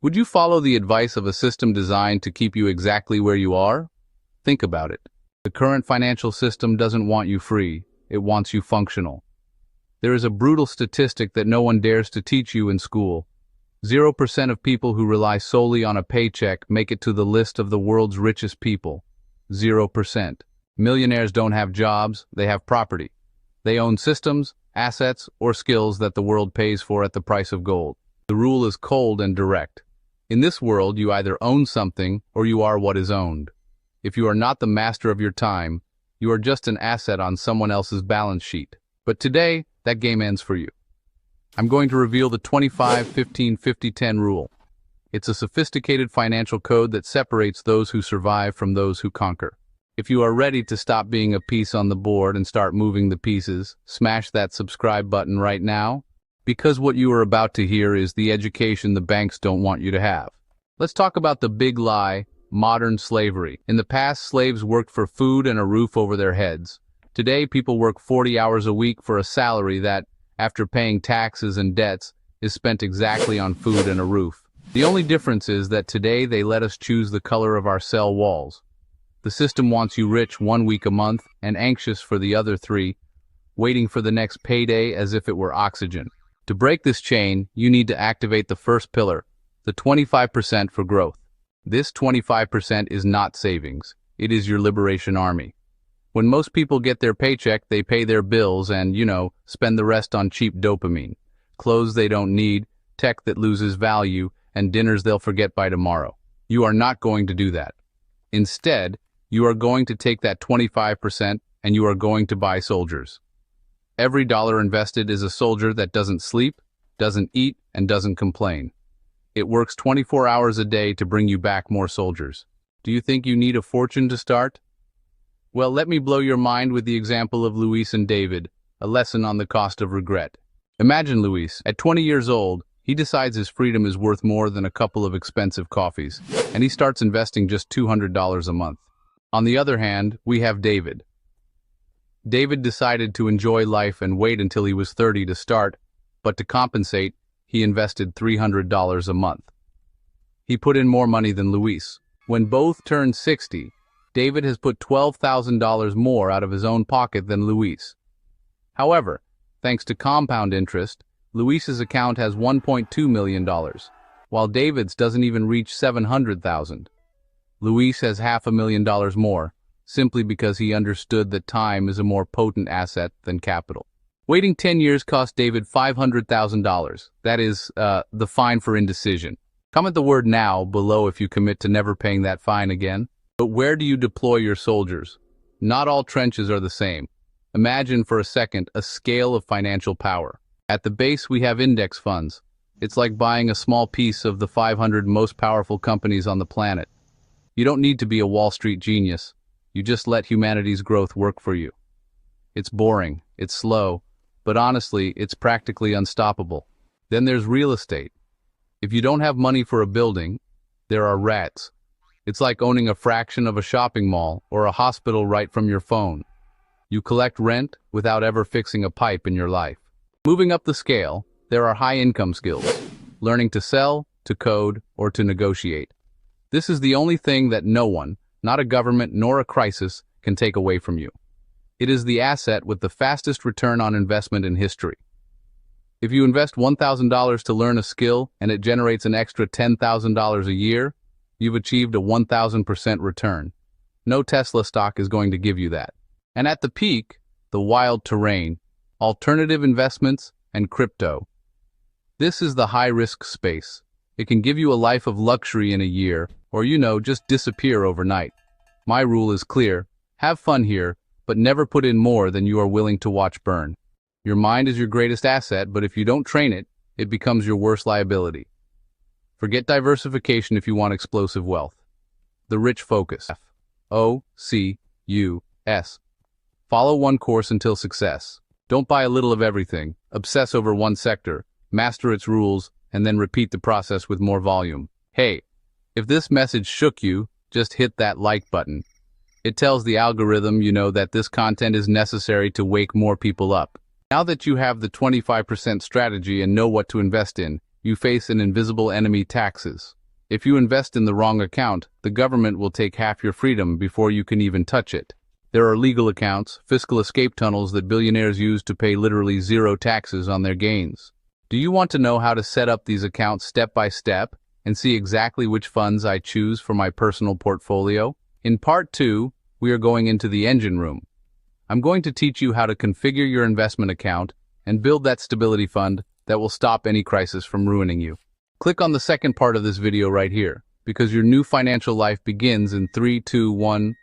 Would you follow the advice of a system designed to keep you exactly where you are? Think about it. The current financial system doesn't want you free, it wants you functional. There is a brutal statistic that no one dares to teach you in school. 0% of people who rely solely on a paycheck make it to the list of the world's richest people. 0%. Millionaires don't have jobs, they have property. They own systems, assets, or skills that the world pays for at the price of gold. The rule is cold and direct. In this world, you either own something or you are what is owned. If you are not the master of your time, you are just an asset on someone else's balance sheet. But today, that game ends for you. I'm going to reveal the 25-15-50-10 rule. It's a sophisticated financial code that separates those who survive from those who conquer. If you are ready to stop being a piece on the board and start moving the pieces, smash that subscribe button right now, because what you are about to hear is the education the banks don't want you to have. Let's talk about the big lie, modern slavery. In the past, slaves worked for food and a roof over their heads. Today, people work 40 hours a week for a salary that, after paying taxes and debts, is spent exactly on food and a roof. The only difference is that today they let us choose the color of our cell walls. The system wants you rich 1 week a month and anxious for the other 3, waiting for the next payday as if it were oxygen. To break this chain, you need to activate the first pillar, the 25% for growth. This 25% is not savings. It is your liberation army. When most people get their paycheck, they pay their bills and, spend the rest on cheap dopamine, clothes they don't need, tech that loses value, and dinners they'll forget by tomorrow. You are not going to do that. Instead, you are going to take that 25% and you are going to buy soldiers. Every dollar invested is a soldier that doesn't sleep, doesn't eat, and doesn't complain. It works 24 hours a day to bring you back more soldiers. Do you think you need a fortune to start? Well, let me blow your mind with the example of Luis and David, a lesson on the cost of regret. Imagine Luis, at 20 years old, he decides his freedom is worth more than a couple of expensive coffees, and he starts investing just $200 a month. On the other hand, we have David. David decided to enjoy life and wait until he was 30 to start, but to compensate, he invested $300 a month. He put in more money than Luis. When both turned 60, David has put $12,000 more out of his own pocket than Luis. However, thanks to compound interest, Luis's account has $1.2 million, while David's doesn't even reach $700,000. Luis has $500,000 more, simply because he understood that time is a more potent asset than capital. Waiting 10 years cost David $500,000. That is, the fine for indecision. Comment the word "now" below if you commit to never paying that fine again. But where do you deploy your soldiers? Not all trenches are the same. Imagine for a second a scale of financial power. At the base we have index funds. It's like buying a small piece of the 500 most powerful companies on the planet. You don't need to be a Wall Street genius. You just let humanity's growth work for you. It's boring, it's slow, but honestly, it's practically unstoppable. Then there's real estate. If you don't have money for a building, there are rats. It's like owning a fraction of a shopping mall or a hospital right from your phone. You collect rent without ever fixing a pipe in your life. Moving up the scale, there are high-income skills. Learning to sell, to code, or to negotiate. This is the only thing that no one, not a government nor a crisis, can take away from you. It is the asset with the fastest return on investment in history. If you invest $1,000 to learn a skill and it generates an extra $10,000 a year, you've achieved a 1,000% return. No Tesla stock is going to give you that. And at the peak, the wild terrain, alternative investments, and crypto. This is the high-risk space. It can give you a life of luxury in a year, or just disappear overnight. My rule is clear. Have fun here, but never put in more than you are willing to watch burn. Your mind is your greatest asset, but if you don't train it, it becomes your worst liability. Forget diversification if you want explosive wealth. The rich focus. F-O-C-U-S. Follow one course until success. Don't buy a little of everything. Obsess over one sector. Master its rules, and then repeat the process with more volume. Hey, if this message shook you, just hit that like button. It tells the algorithm that this content is necessary to wake more people up. Now that you have the 25% strategy and know what to invest in, You face an invisible enemy: taxes. If you invest in the wrong account, the government will take half your freedom before you can even touch it. There are legal accounts, fiscal escape tunnels that billionaires use to pay literally zero taxes on their gains. Do you want to know how to set up these accounts step by step and see exactly which funds I choose for my personal portfolio? In part 2, we are going into the engine room. I'm going to teach you how to configure your investment account and build that stability fund that will stop any crisis from ruining you. Click on the second part of this video right here, because your new financial life begins in 3, 2, 1.